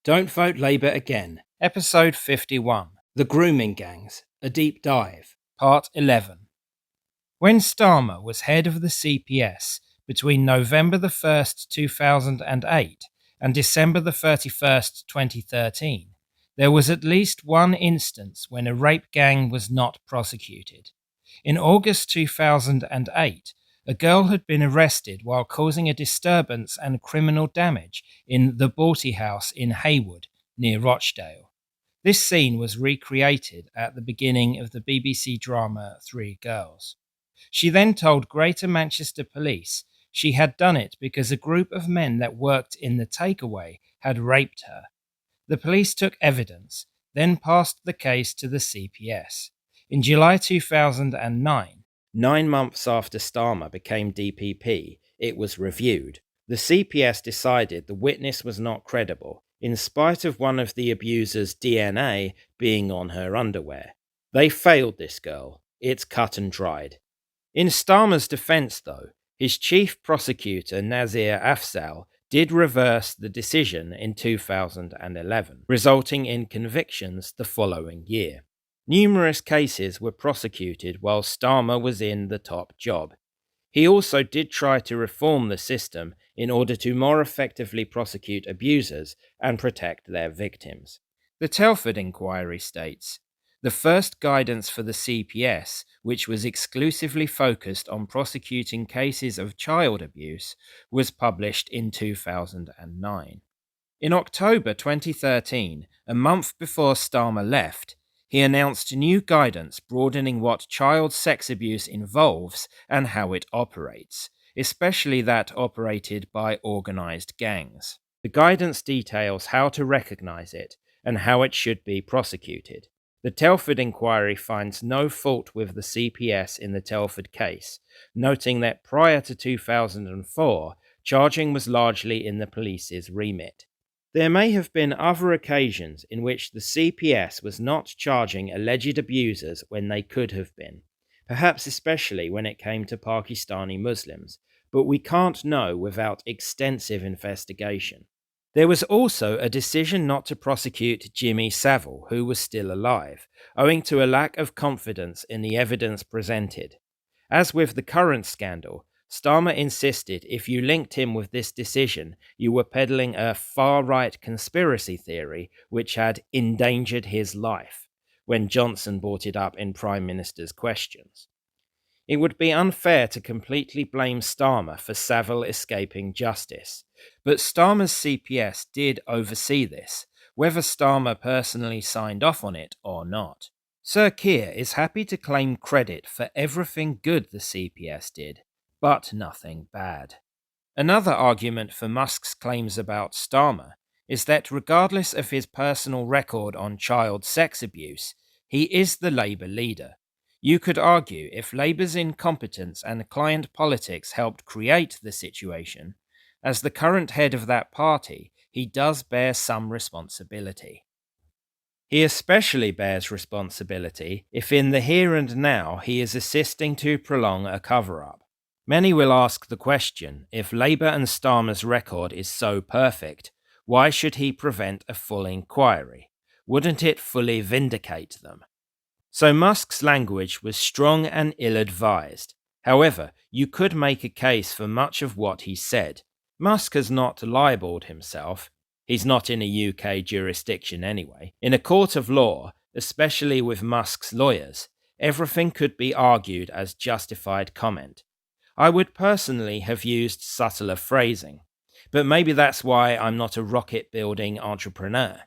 Don't Vote Labour Again, Episode 51, The Grooming Gangs, A Deep Dive, Part 11. When Starmer was head of the CPS between November 1st, 2008 and December 31st, 2013, there was at least one instance when a rape gang was not prosecuted. In August 2008, a girl had been arrested while causing a disturbance and criminal damage in the Balti House in Haywood, near Rochdale. This scene was recreated at the beginning of the BBC drama Three Girls. She then told Greater Manchester Police she had done it because a group of men that worked in the takeaway had raped her. The police took evidence, then passed the case to the CPS. In July 2009, 9 months after Starmer became DPP, it was reviewed. The CPS decided the witness was not credible, in spite of one of the abuser's DNA being on her underwear. They failed this girl. It's cut and dried. In Starmer's defense, though, his chief prosecutor, Nazir Afzal, did reverse the decision in 2011, resulting in convictions the following year. Numerous cases were prosecuted while Starmer was in the top job. He also did try to reform the system in order to more effectively prosecute abusers and protect their victims. The Telford inquiry states, the first guidance for the CPS, which was exclusively focused on prosecuting cases of child abuse, was published in 2009. In October 2013, a month before Starmer left, he announced new guidance broadening what child sex abuse involves and how it operates, especially that operated by organized gangs. The guidance details how to recognize it and how it should be prosecuted. The Telford inquiry finds no fault with the CPS in the Telford case, noting that prior to 2004, charging was largely in the police's remit. There may have been other occasions in which the CPS was not charging alleged abusers when they could have been, perhaps especially when it came to Pakistani Muslims, but we can't know without extensive investigation. There was also a decision not to prosecute Jimmy Savile, who was still alive, owing to a lack of confidence in the evidence presented. As with the current scandal, Starmer insisted if you linked him with this decision, you were peddling a far-right conspiracy theory which had endangered his life, when Johnson brought it up in Prime Minister's questions. It would be unfair to completely blame Starmer for Savile escaping justice, but Starmer's CPS did oversee this, whether Starmer personally signed off on it or not. Sir Keir is happy to claim credit for everything good the CPS did, but nothing bad. Another argument for Musk's claims about Starmer is that regardless of his personal record on child sex abuse, he is the Labour leader. You could argue if Labour's incompetence and client politics helped create the situation, as the current head of that party, he does bear some responsibility. He especially bears responsibility if in the here and now he is assisting to prolong a cover-up. Many will ask the question, if Labour and Starmer's record is so perfect, why should he prevent a full inquiry? Wouldn't it fully vindicate them? So Musk's language was strong and ill-advised. However, you could make a case for much of what he said. Musk has not libelled himself. He's not in a UK jurisdiction anyway. In a court of law, especially with Musk's lawyers, everything could be argued as justified comment. I would personally have used subtler phrasing, but maybe that's why I'm not a rocket-building entrepreneur.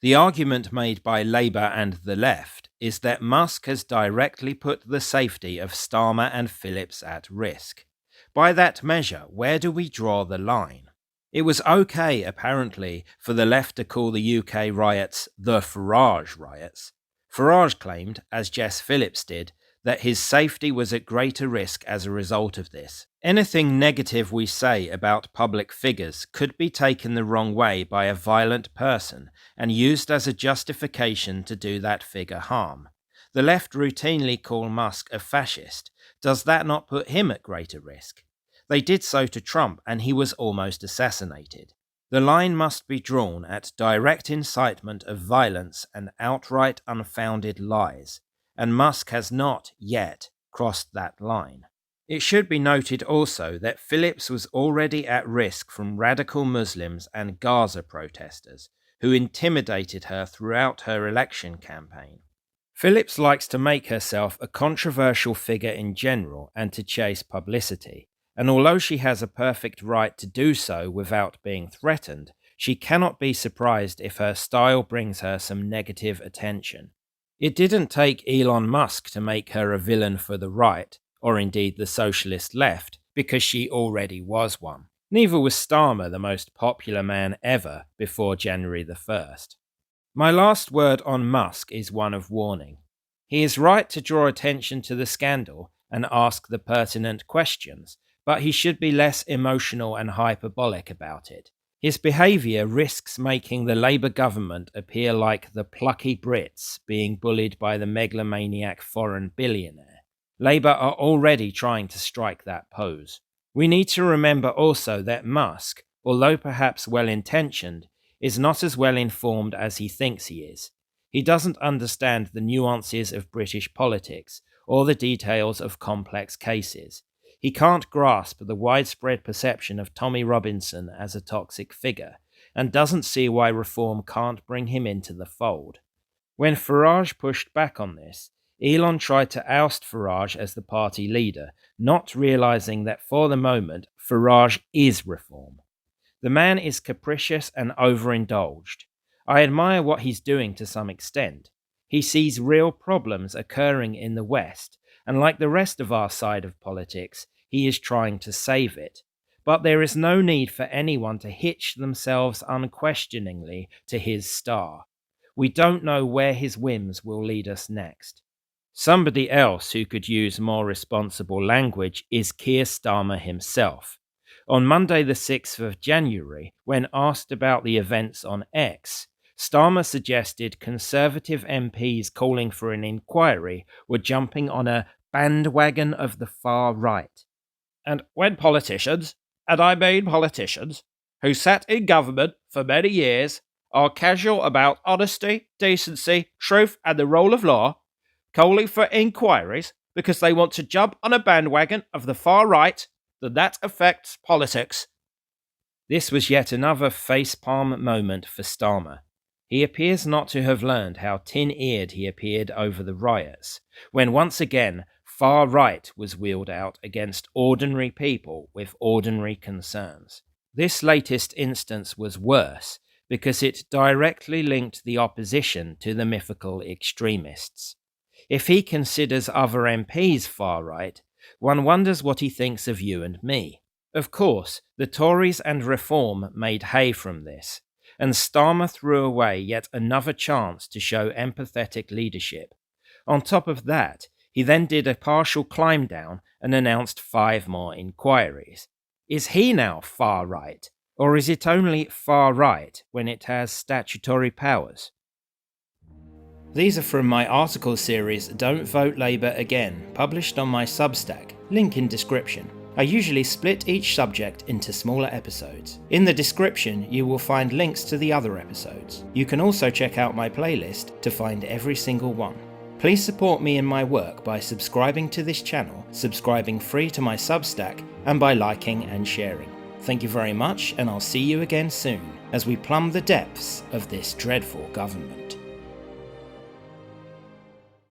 The argument made by Labour and the left is that Musk has directly put the safety of Starmer and Phillips at risk. By that measure, where do we draw the line? It was okay, apparently, for the left to call the UK riots the Farage riots. Farage claimed, as Jess Phillips did, that his safety was at greater risk as a result of this. Anything negative we say about public figures could be taken the wrong way by a violent person and used as a justification to do that figure harm. The left routinely call Musk a fascist. Does that not put him at greater risk? They did so to Trump and he was almost assassinated. The line must be drawn at direct incitement of violence and outright unfounded lies, and Musk has not yet crossed that line. It should be noted also that Phillips was already at risk from radical Muslims and Gaza protesters, who intimidated her throughout her election campaign. Phillips likes to make herself a controversial figure in general and to chase publicity, and although she has a perfect right to do so without being threatened, she cannot be surprised if her style brings her some negative attention. It didn't take Elon Musk to make her a villain for the right, or indeed the socialist left, because she already was one. Neither was Starmer the most popular man ever before January the 1st. My last word on Musk is one of warning. He is right to draw attention to the scandal and ask the pertinent questions, but he should be less emotional and hyperbolic about it. His behaviour risks making the Labour government appear like the plucky Brits being bullied by the megalomaniac foreign billionaire. Labour are already trying to strike that pose. We need to remember also that Musk, although perhaps well-intentioned, is not as well informed as he thinks he is. He doesn't understand the nuances of British politics or the details of complex cases. He can't grasp the widespread perception of Tommy Robinson as a toxic figure, and doesn't see why reform can't bring him into the fold. When Farage pushed back on this, Elon tried to oust Farage as the party leader, not realizing that for the moment, Farage is reform. The man is capricious and overindulged. I admire what he's doing to some extent. He sees real problems occurring in the West, and like the rest of our side of politics, he is trying to save it. But there is no need for anyone to hitch themselves unquestioningly to his star. We don't know where his whims will lead us next. Somebody else who could use more responsible language is Keir Starmer himself. On Monday the 6th of January, when asked about the events on X, Starmer suggested Conservative MPs calling for an inquiry were jumping on a bandwagon of the far right. And when politicians, and I mean politicians, who sat in government for many years, are casual about honesty, decency, truth and the rule of law, calling for inquiries because they want to jump on a bandwagon of the far right, then that affects politics. This was yet another facepalm moment for Starmer. He appears not to have learned how tin-eared he appeared over the riots, when once again far right was wheeled out against ordinary people with ordinary concerns. This latest instance was worse because it directly linked the opposition to the mythical extremists. If he considers other MPs far right, one wonders what he thinks of you and me. Of course, the Tories and Reform made hay from this, and Starmer threw away yet another chance to show empathetic leadership. On top of that, he then did a partial climb down and announced 5 more inquiries. Is he now far right, or is it only far right when it has statutory powers? These are from my article series Don't Vote Labour Again, published on my Substack, link in description. I usually split each subject into smaller episodes. In the description, you will find links to the other episodes. You can also check out my playlist to find every single one. Please support me in my work by subscribing to this channel, subscribing free to my Substack, and by liking and sharing. Thank you very much, and I'll see you again soon as we plumb the depths of this dreadful government.